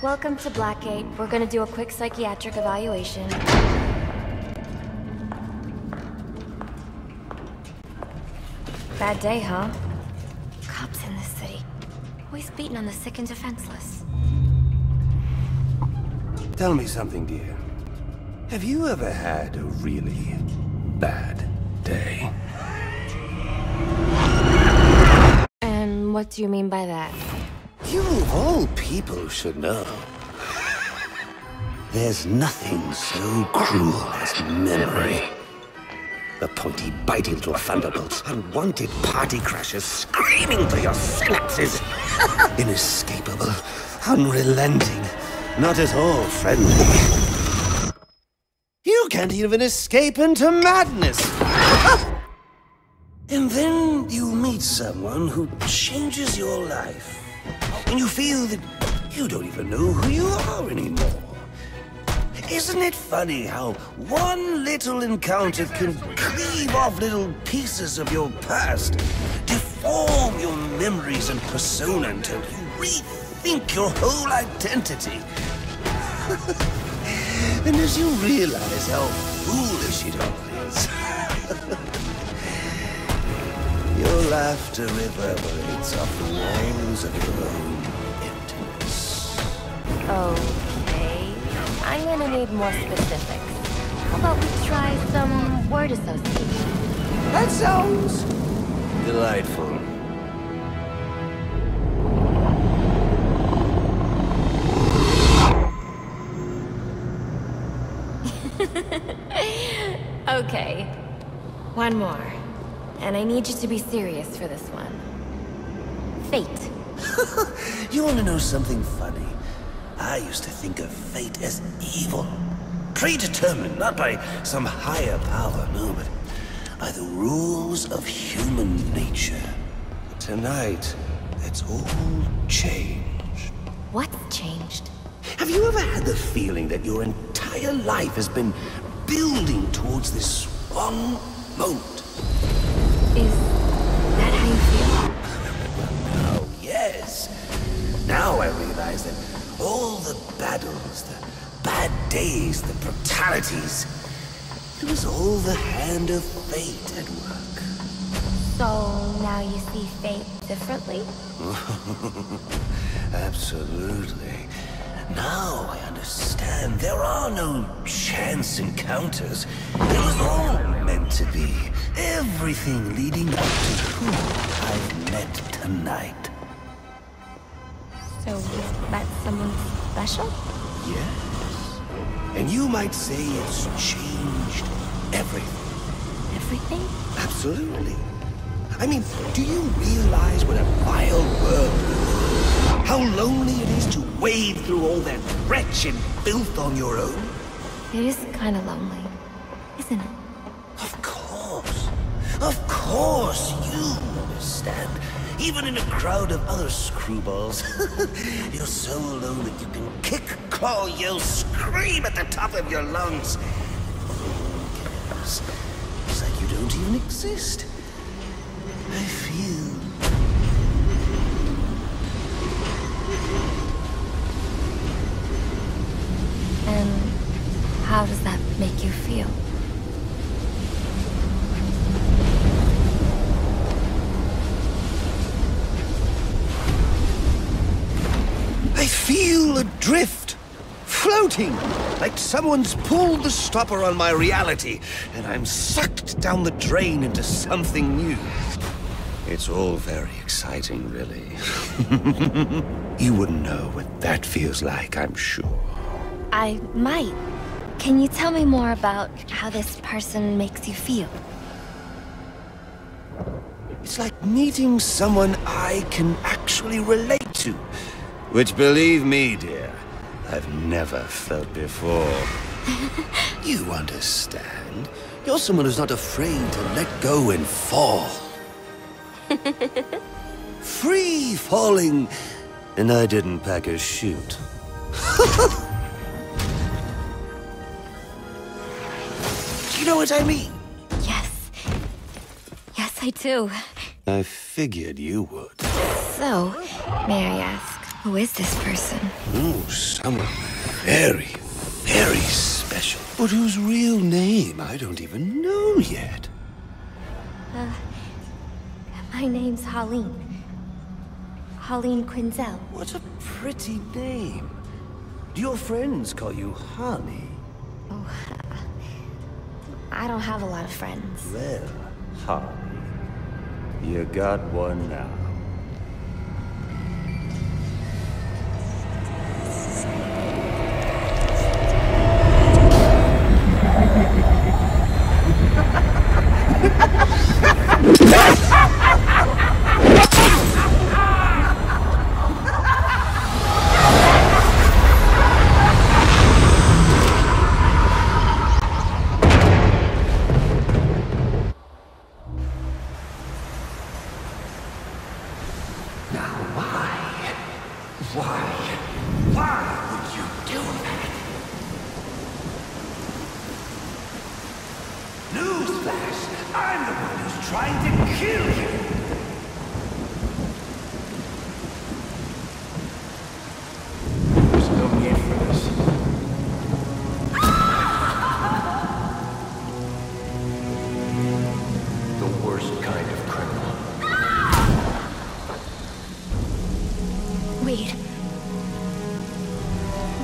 Welcome to Blackgate. We're gonna do a quick psychiatric evaluation. Bad day, huh? Cops in this city. Always beating on the sick and defenseless. Tell me something, dear. Have you ever had a really bad day? And what do you mean by that? You of all people should know. There's nothing so cruel as memory. The pointy, biting little thunderbolts, unwanted party crashers screaming through your synapses. Inescapable, unrelenting, not at all friendly. You can't even escape into madness. And then you meet someone who changes your life. And you feel that you don't even know who you are anymore. Isn't it funny how one little encounter can cleave off little pieces of your past, deform your memories and persona until you rethink your whole identity? And as you realize how foolish it all is, your laughter reverberates off the walls of your own emptiness. Okay. I'm gonna need more specifics. How about we try some word association? That sounds delightful. Okay. One more. And I need you to be serious for this one. Fate. You want to know something funny? I used to think of fate as evil. Predetermined, not by some higher power, no, but by the rules of human nature. But tonight, that's all changed. What's changed? Have you ever had the feeling that your entire life has been building towards this one moment? Is that how you feel? Oh, yes. Now I realize that all the battles, the bad days, the brutalities, it was all the hand of fate at work. So now you see fate differently? Absolutely. Now I understand there are no chance encounters. It was all meant to be. Everything leading up to who I've met tonight. So you've met someone special? Yes. And you might say it's changed everything. Everything? Absolutely. I mean, do you realize what a vile world we live in? How lonely it is to wade through all that wretched filth on your own? It is kind of lonely, isn't it? Of course. Of course, you understand. Even in a crowd of other screwballs, you're so alone that you can kick, claw, yell, scream at the top of your lungs. Who cares? It's like you don't even exist. I feel... And how does that make you feel? I feel adrift, floating, like someone's pulled the stopper on my reality, and I'm sucked down the drain into something new. It's all very exciting, really. You wouldn't know what that feels like, I'm sure. I might. Can you tell me more about how this person makes you feel? It's like meeting someone I can actually relate to. Which, believe me, dear, I've never felt before. You understand? You're someone who's not afraid to let go and fall. Free falling, and I didn't pack a chute. Do you know what I mean? Yes. Yes, I do. I figured you would. So, may I ask, Who is this person? Oh, someone very, very special. But whose real name I don't even know yet. My name's Holleen. Holleen Quinzel. What a pretty name. Do your friends call you Honey? Oh, I don't have a lot of friends. Well, Honey, you got one now. Why would you do that? Newsflash! I'm the one who's trying to kill you! There's no need for this. The worst kind of criminal. Wait.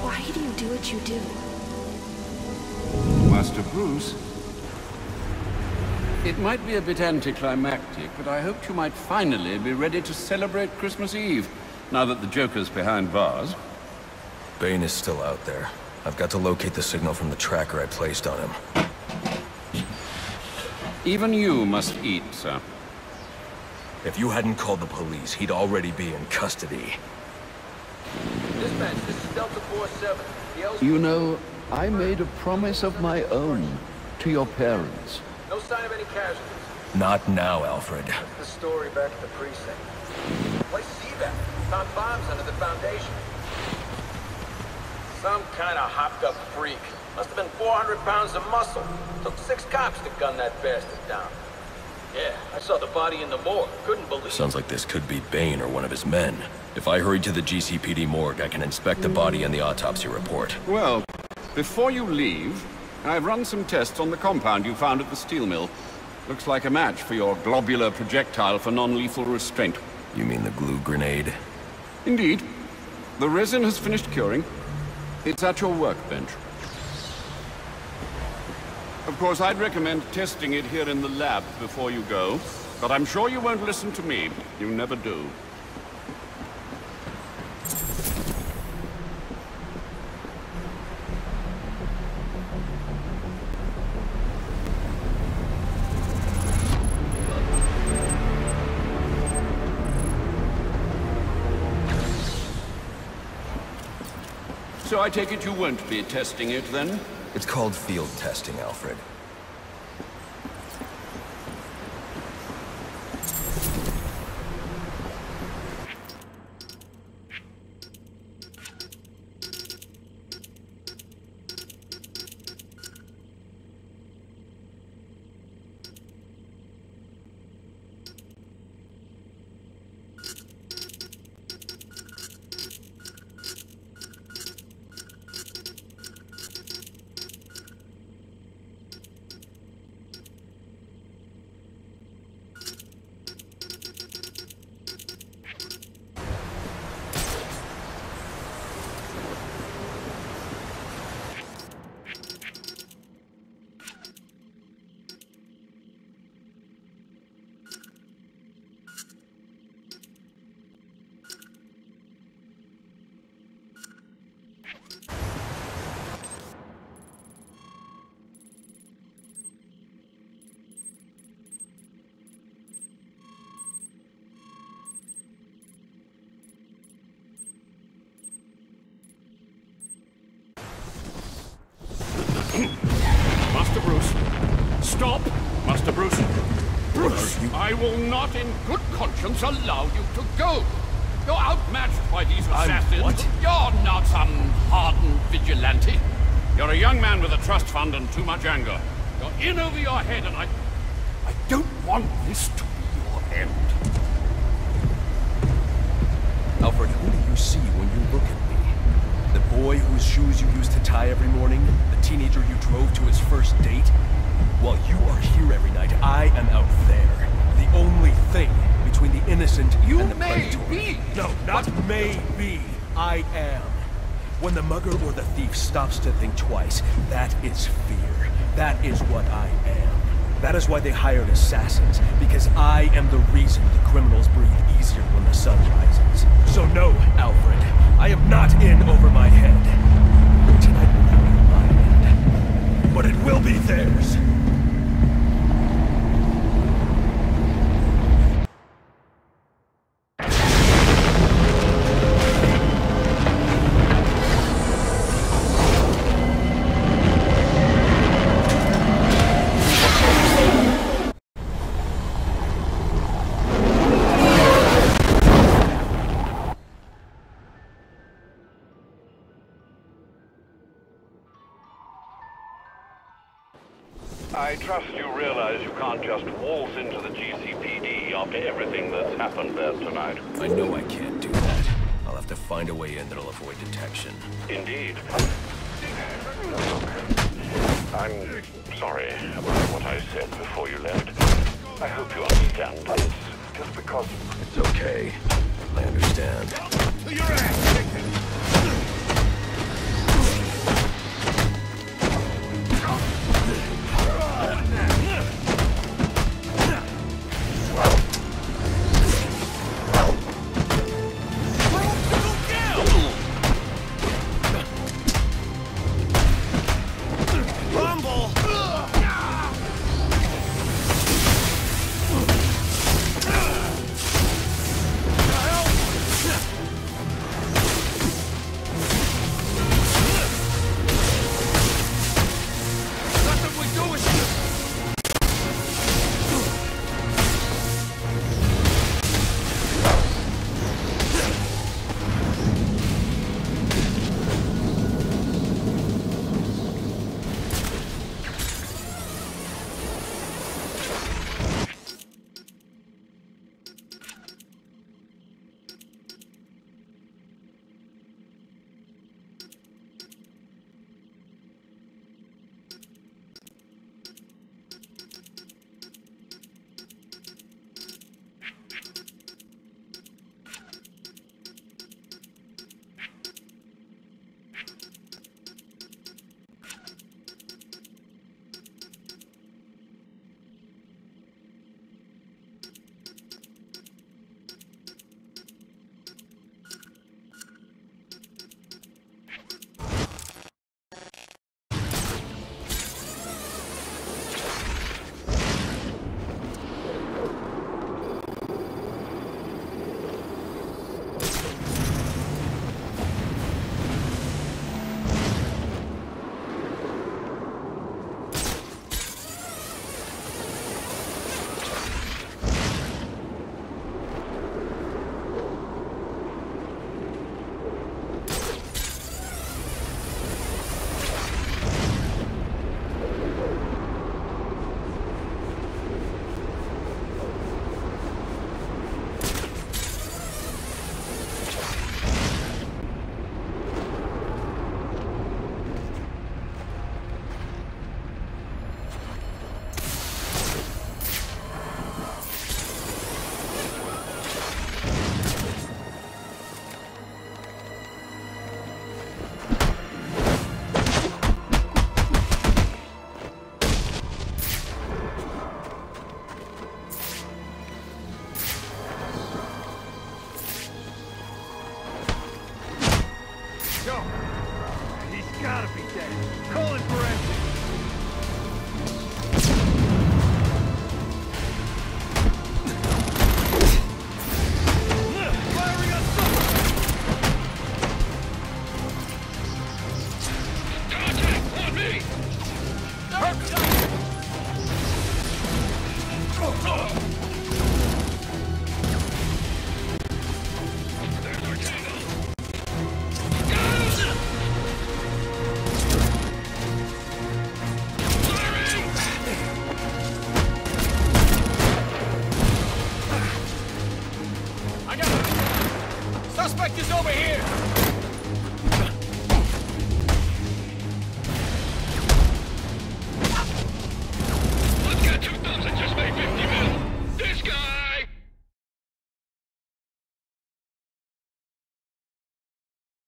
Why do you do what you do? Master Bruce, it might be a bit anticlimactic, but I hoped you might finally be ready to celebrate Christmas Eve, now that the Joker's behind bars. Bane is still out there. I've got to locate the signal from the tracker I placed on him. Even you must eat, sir. If you hadn't called the police, he'd already be in custody. Dispatch, this is Delta 47. You know, I made a promise of my own to your parents. No sign of any casualties. Not now, Alfred. What's the story back at the precinct? Place CVAC. Found bombs under the foundation. Some kind of hopped-up freak. Must have been 400 pounds of muscle. Took 6 cops to gun that bastard down. Yeah, I saw the body in the morgue. Couldn't believe it. Sounds like this could be Bane or one of his men. If I hurry to the GCPD morgue, I can inspect the body and the autopsy report. Well, before you leave, I've run some tests on the compound you found at the steel mill. Looks like a match for your globular projectile for non-lethal restraint. You mean the glue grenade? Indeed. The resin has finished curing. It's at your workbench. Of course, I'd recommend testing it here in the lab before you go, but I'm sure you won't listen to me. You never do. So I take it you won't be testing it, then? It's called field testing, Alfred. Master Bruce. Stop, Master Bruce. Bruce, I will not in good conscience allow you to go. You're outmatched by these assassins. What? You're not some hardened vigilante. You're a young man with a trust fund and too much anger. You're in over your head, and I don't want this to be your end. Alfred, who do you you see when you look at me? The boy whose shoes you used to tie every morning? The teenager you drove to his first date? While you are here every night, I am out there. The only thing between the innocent and the predator. Be. No, not may be. I am. When the mugger or the thief stops to think twice, that is fear. That is what I am. That is why they hired assassins, because I am the reason the criminals breathe easier when the sun rises. So no, Alfred, I am not in over my head. Tonight will not be my end, but it will be theirs. I trust you realize you can't just waltz into the GCPD after everything that's happened there tonight. I know I can't do that. I'll have to find a way in that'll avoid detection. Indeed. I'm sorry about what I said before you left. I hope you understand. It's just because... It's okay. I understand. To your ass!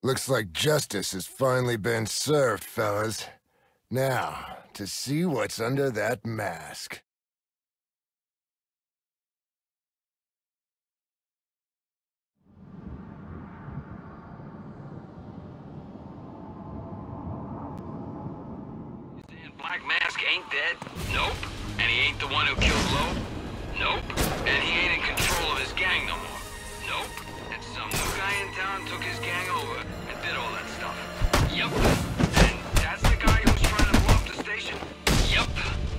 Looks like justice has finally been served, fellas. Now, to see what's under that mask. Black Mask ain't dead? Nope. And he ain't the one who killed Loeb? Nope. And he ain't in control of his gang no more? Nope. And some new guy in town took his gang over and did all that stuff? Yep. And that's the guy who's trying to blow up the station? Yep.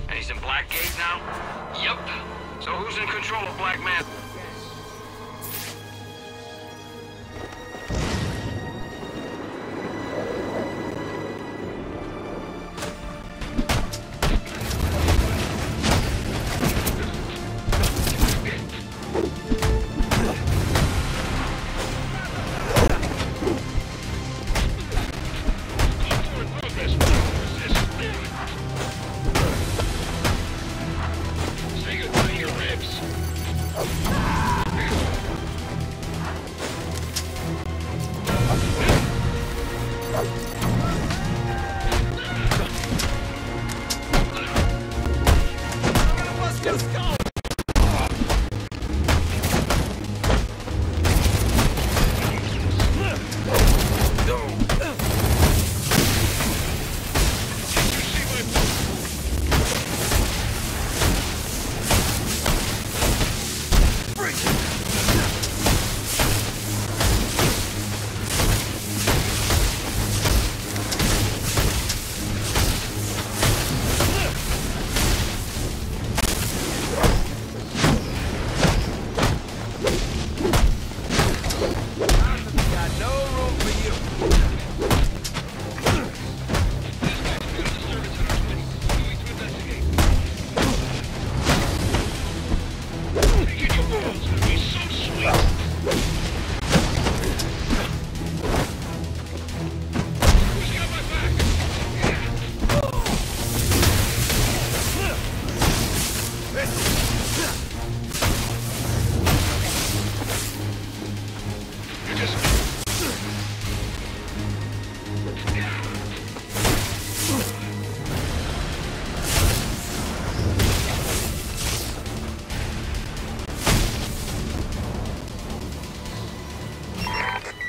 And he's in Blackgate now? Yep. So who's in control of Black Mask?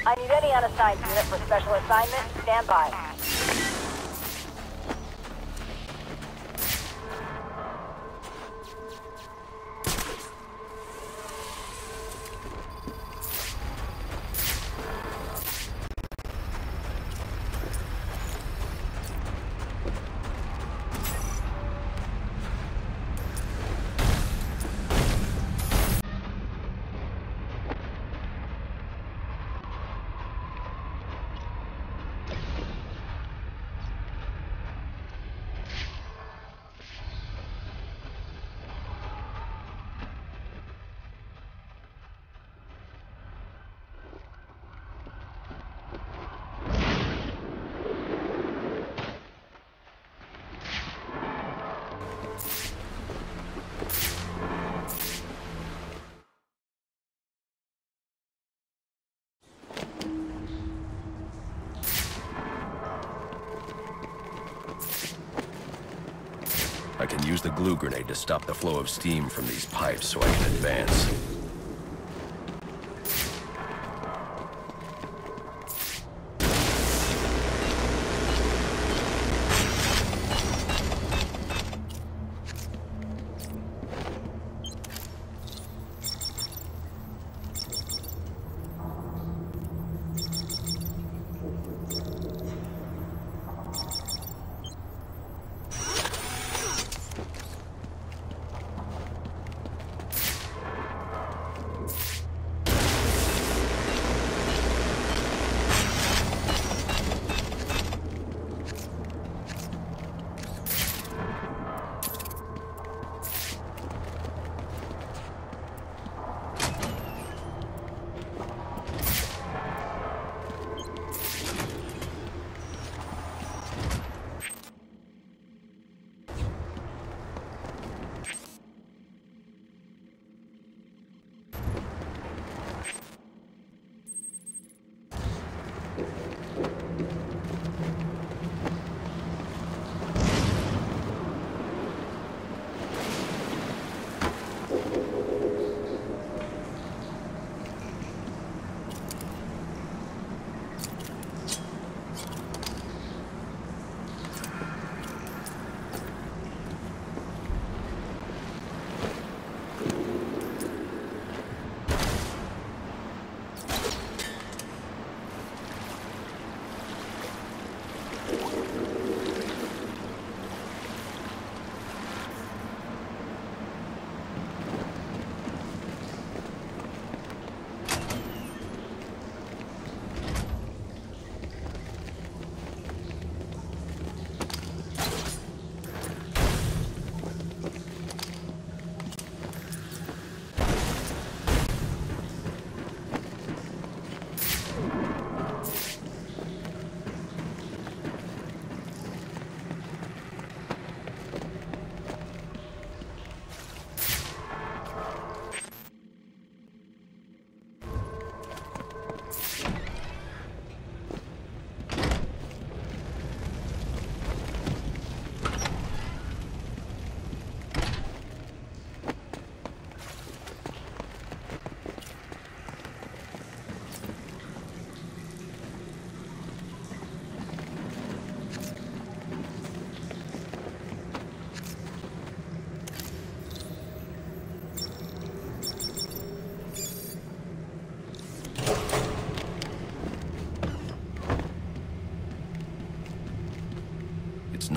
I need any unassigned unit for special assignment. Stand by. I can use the glue grenade to stop the flow of steam from these pipes so I can advance.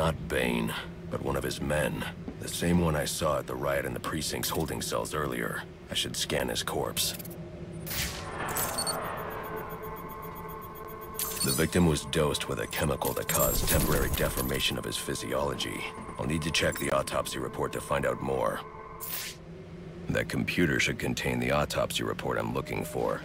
Not Bane, but one of his men. The same one I saw at the riot in the precinct's holding cells earlier. I should scan his corpse. The victim was dosed with a chemical that caused temporary deformation of his physiology. I'll need to check the autopsy report to find out more. That computer should contain the autopsy report I'm looking for.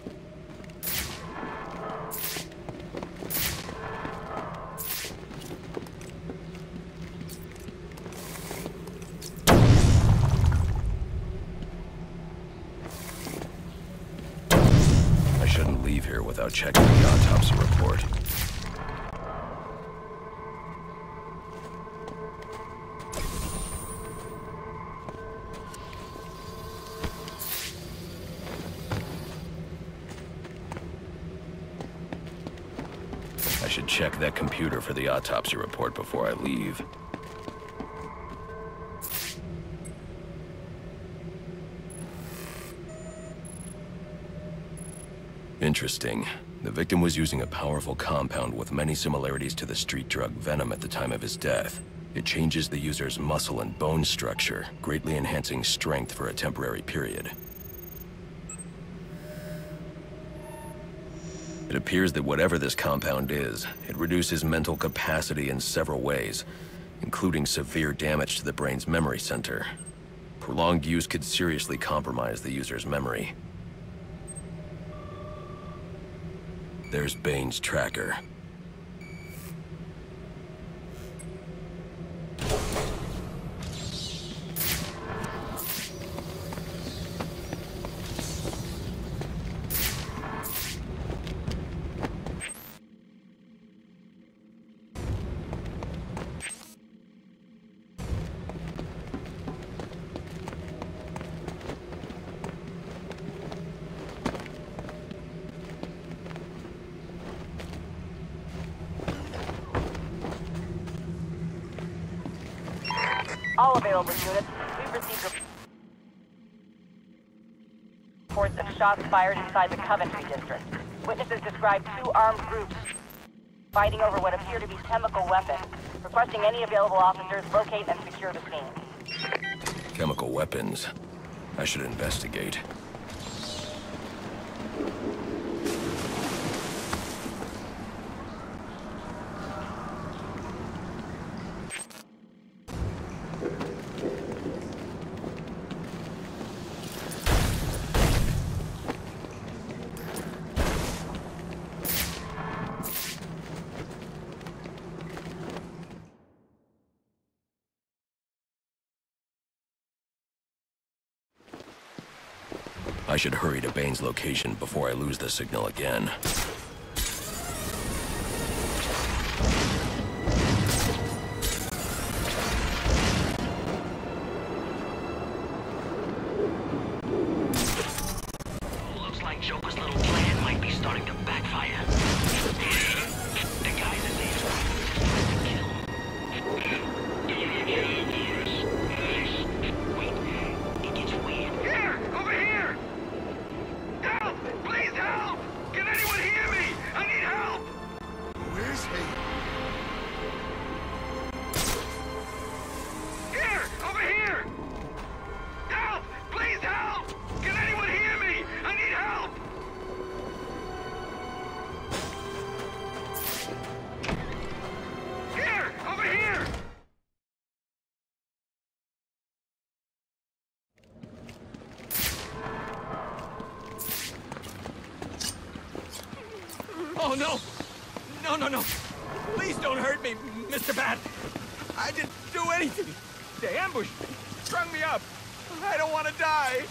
I shouldn't leave here without checking the autopsy report. I should check that computer for the autopsy report before I leave. Interesting. The victim was using a powerful compound with many similarities to the street drug Venom at the time of his death. It changes the user's muscle and bone structure, greatly enhancing strength for a temporary period. It appears that whatever this compound is, it reduces mental capacity in several ways, including severe damage to the brain's memory center. Prolonged use could seriously compromise the user's memory. There's Bane's tracker. All available units, we've received reports of shots fired inside the Coventry district. Witnesses describe two armed groups fighting over what appear to be chemical weapons. Requesting any available officers locate and secure the scene. Chemical weapons. I should investigate. I should hurry to Bane's location before I lose the signal again. Looks like Joker's little plan might be starting to backfire. The guys in these to kill. Wait, it gets weird. Here! Over here! Help! Please help! Can anyone hear me? I need help! Where's he? Here! Over here! Help! Please help! Can anyone hear me? I need help! Here! Over here! Oh, no! No, no, no! Please don't hurt me, Mr. Bat! I didn't do anything! They ambushed me, strung me up! I don't want to die!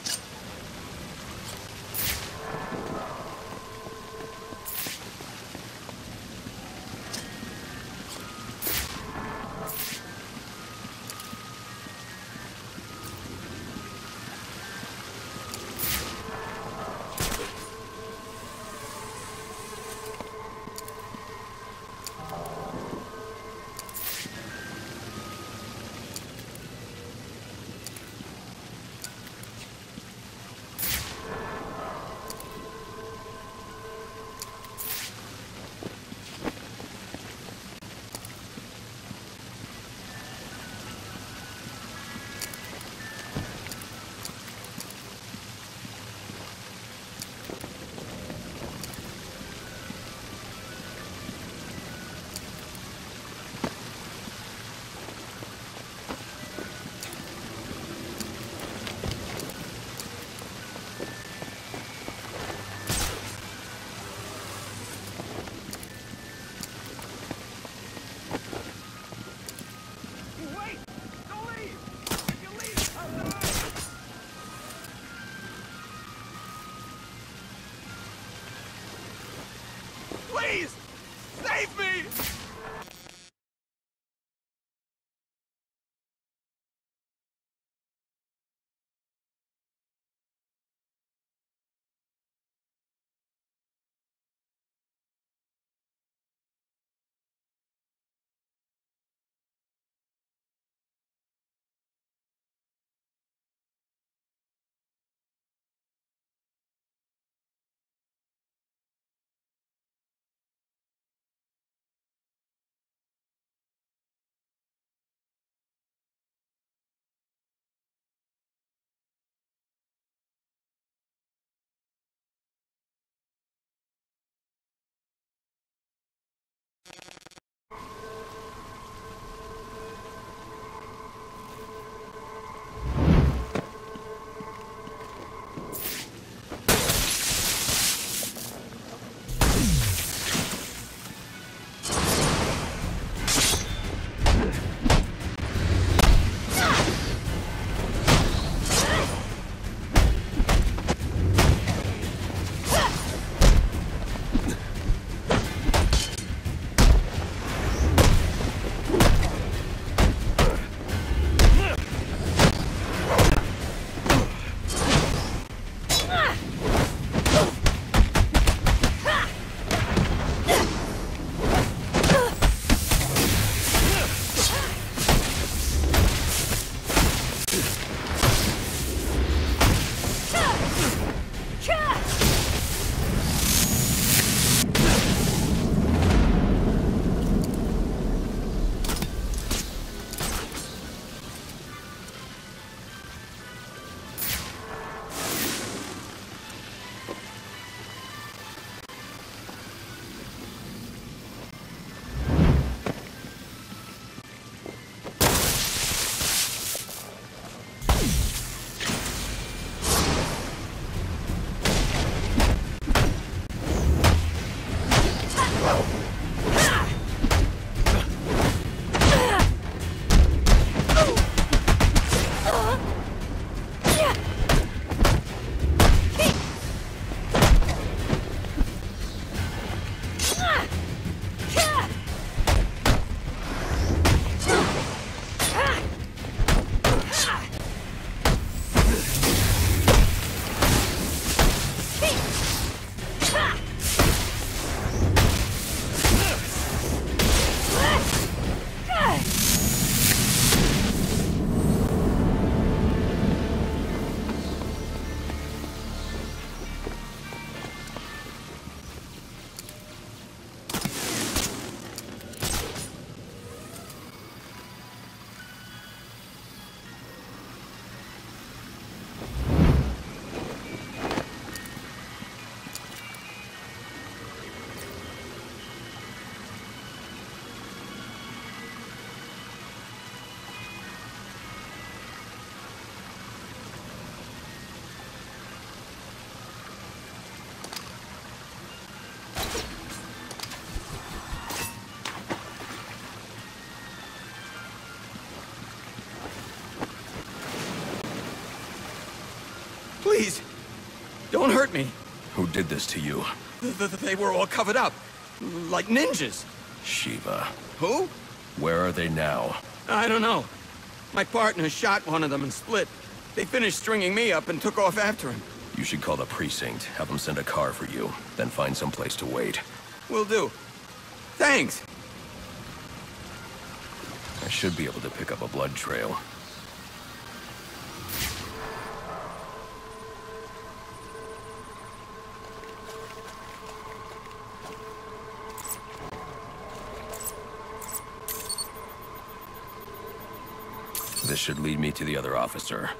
Please, don't hurt me. Who did this to you? They were all covered up, like ninjas. Shiva. Who? Where are they now? I don't know. My partner shot one of them and split. They finished stringing me up and took off after him. You should call the precinct, have them send a car for you, then find some place to wait. Will do. Thanks. I should be able to pick up a blood trail. This should lead me to the other officer.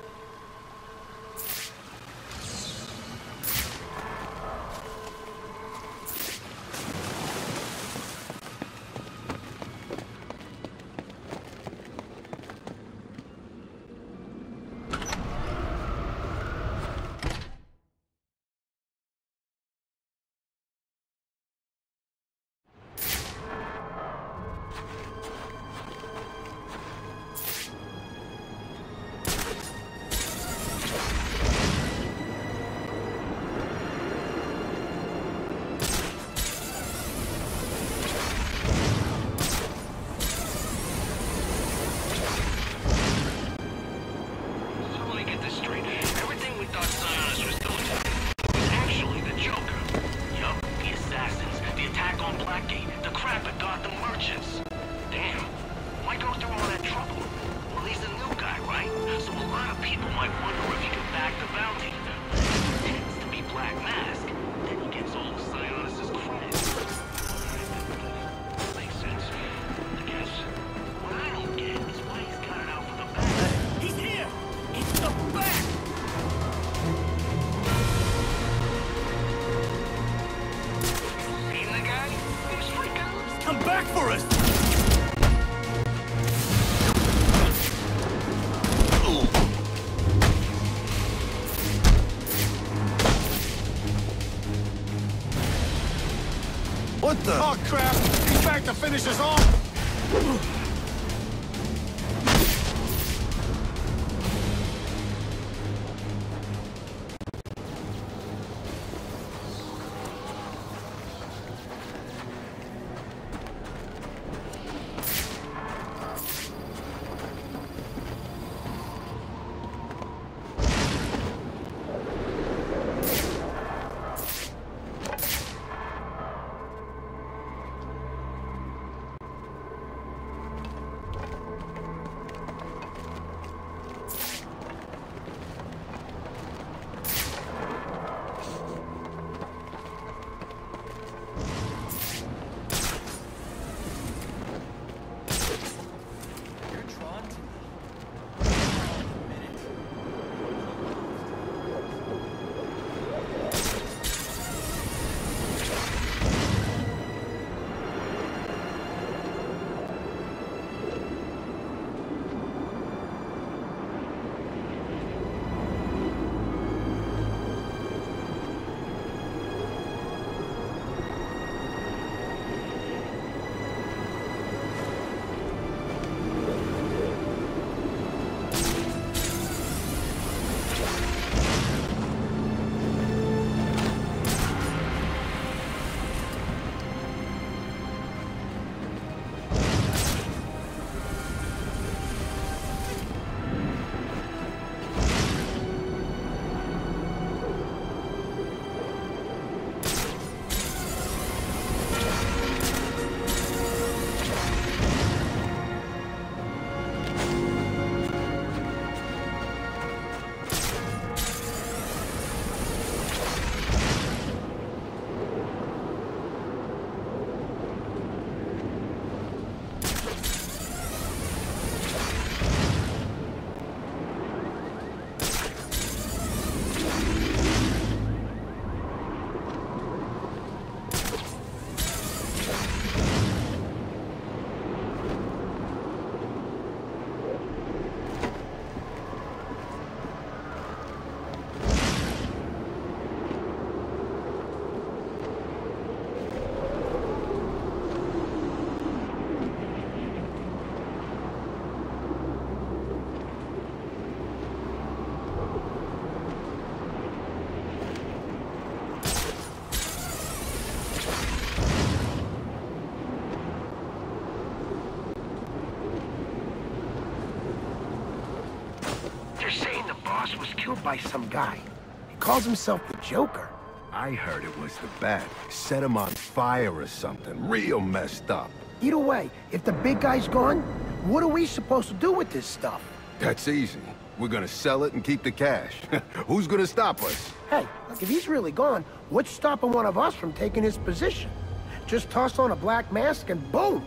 What the? Oh, crap! He's back to finish us off! killed by some guy. He calls himself the Joker. I heard it was the Bat. Set him on fire or something. Real messed up. Either way, if the big guy's gone, what are we supposed to do with this stuff? That's easy. We're gonna sell it and keep the cash. Who's gonna stop us? Hey, look, if he's really gone, what's stopping one of us from taking his position? Just toss on a black mask and boom!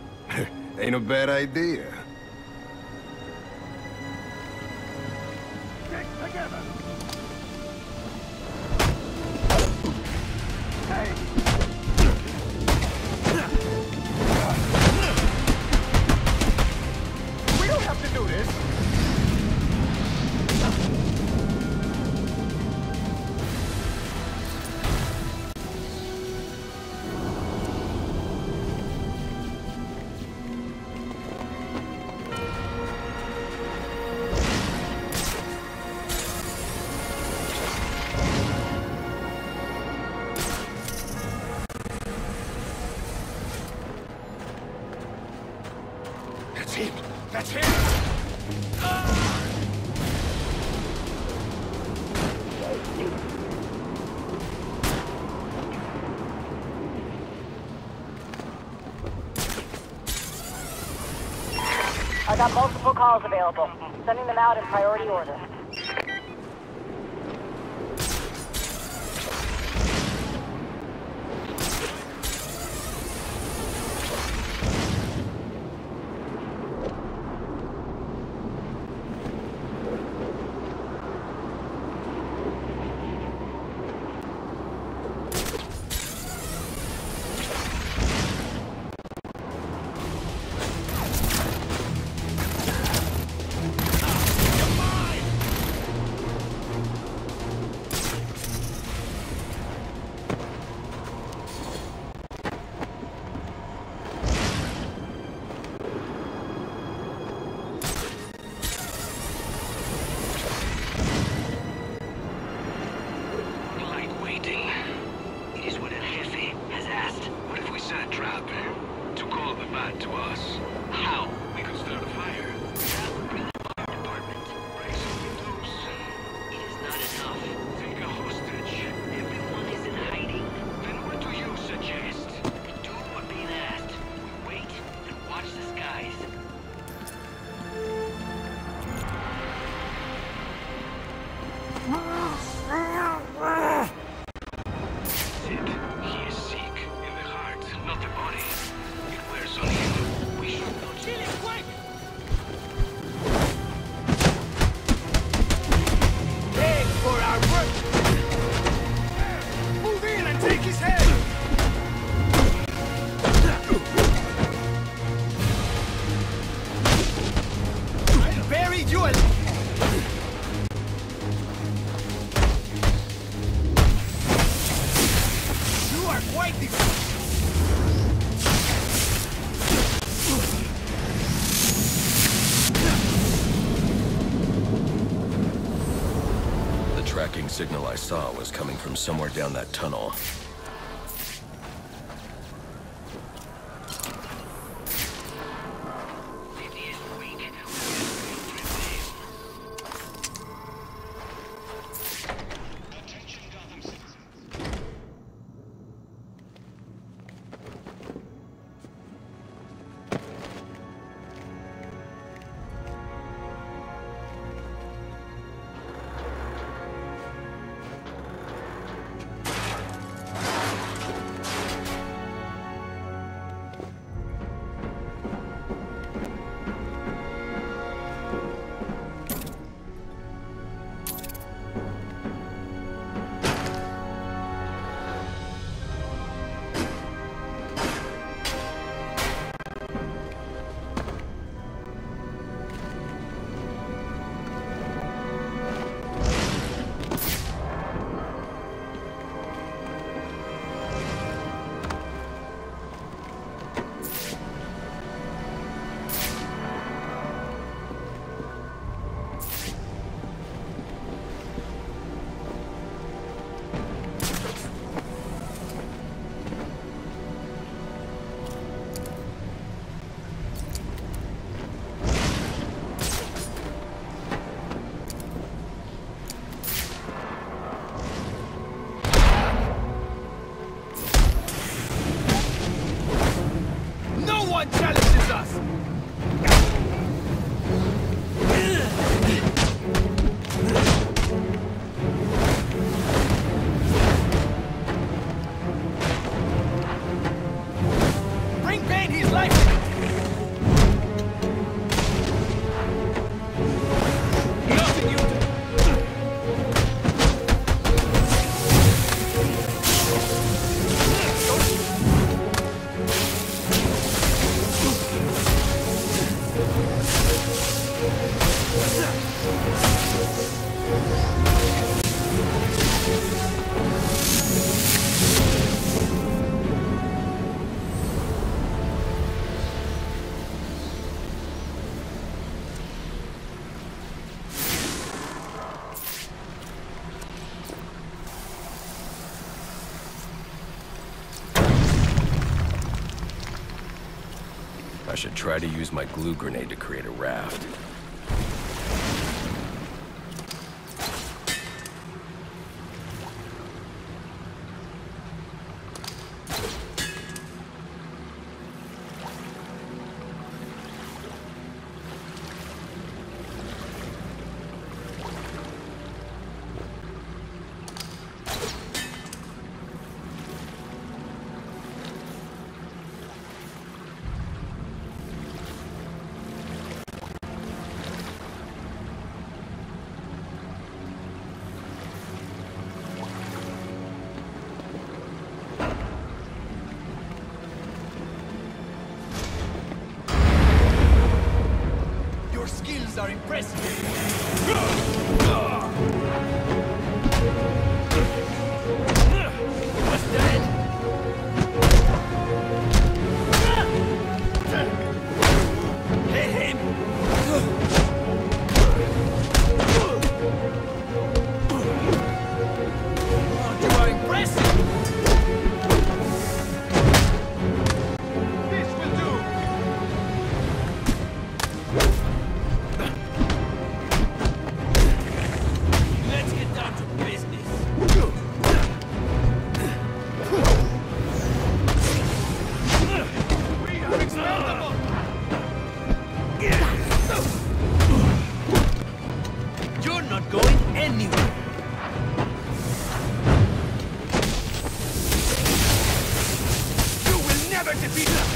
Ain't a bad idea. Get together! We don't have to do this. That's him! I got multiple calls available. Sending them out in priority order. To us. How? We could start a fire. That would bring the fire department. Break some windows. It is not enough. Take a hostage. Everyone is in hiding. Then what do you suggest? We do what being asked. We wait and watch the skies. Sid, he is sick in the heart, not the body. It wears on him. We should not kill him quick! Beg for our work! Move in and take his head! I'll bury you alive! You are quite the... The tracking signal I saw was coming from somewhere down that tunnel. I should try to use my glue grenade to create a raft. Are impressive. What's that? Hit him. You are impressive. This will do. Let's get down to business. We are expendable. You're not going anywhere. You will never defeat us.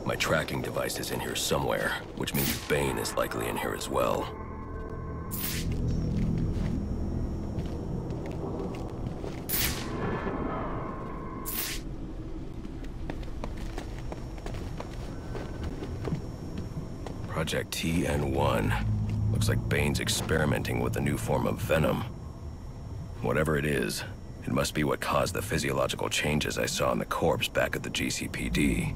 My tracking device is in here somewhere, which means Bane is likely in here as well. Project TN1. Looks like Bane's experimenting with a new form of venom. Whatever it is, it must be what caused the physiological changes I saw in the corpse back at the GCPD.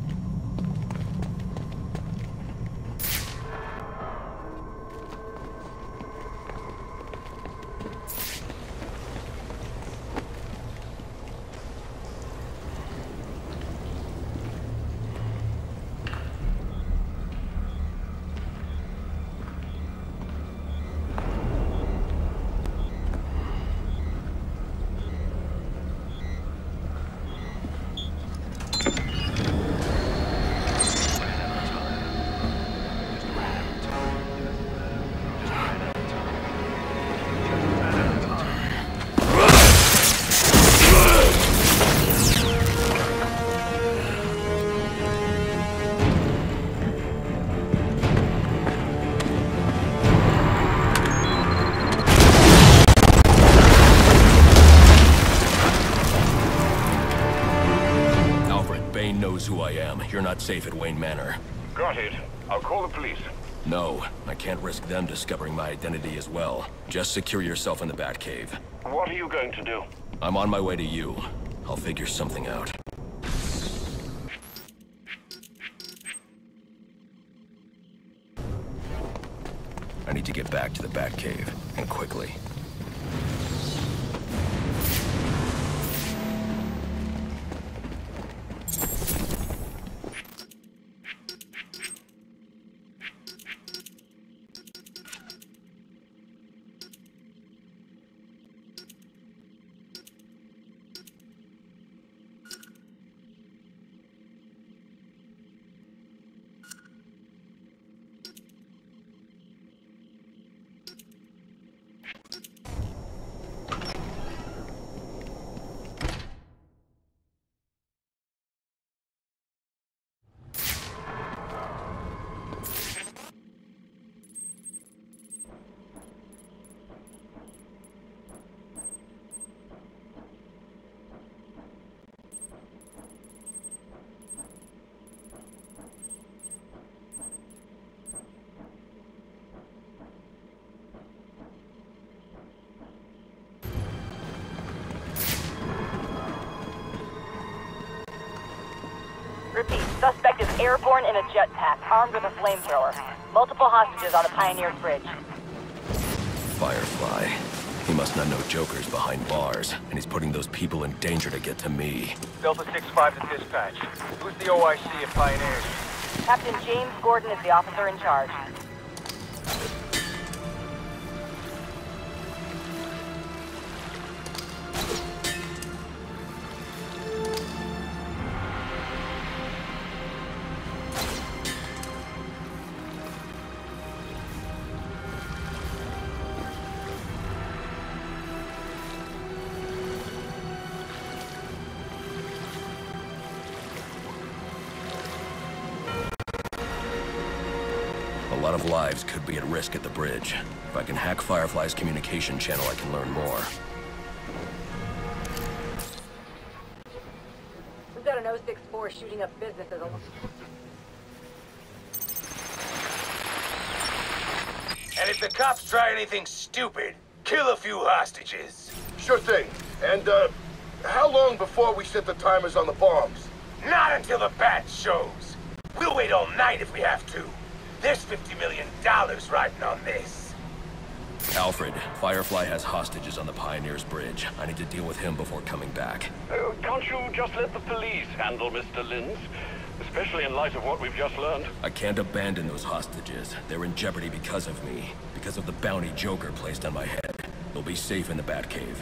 Who I am. You're not safe at Wayne Manor. Got it. I'll call the police. No, I can't risk them discovering my identity as well. Just secure yourself in the Batcave. What are you going to do? I'm on my way to you. I'll figure something out. I need to get back to the Batcave, and quickly. Suspect is airborne in a jetpack, armed with a flamethrower. Multiple hostages on the Pioneers Bridge. Firefly. He must not know Joker's behind bars, and he's putting those people in danger to get to me. Delta 6-5 to dispatch. Who's the OIC at Pioneers? Captain James Gordon is the officer in charge. A lot of lives could be at risk at the bridge. If I can hack Firefly's communication channel, I can learn more. We've got an 064 shooting up businesses. And if the cops try anything stupid, kill a few hostages. Sure thing. And, how long before we set the timers on the bombs? Not until the bat shows. We'll wait all night if we have to. There's $50 million riding on this. Alfred, Firefly has hostages on the Pioneers Bridge. I need to deal with him before coming back. Can't you just let the police handle Mr. Linz? Especially in light of what we've just learned. I can't abandon those hostages. They're in jeopardy because of me. Because of the bounty Joker placed on my head. They'll be safe in the Batcave.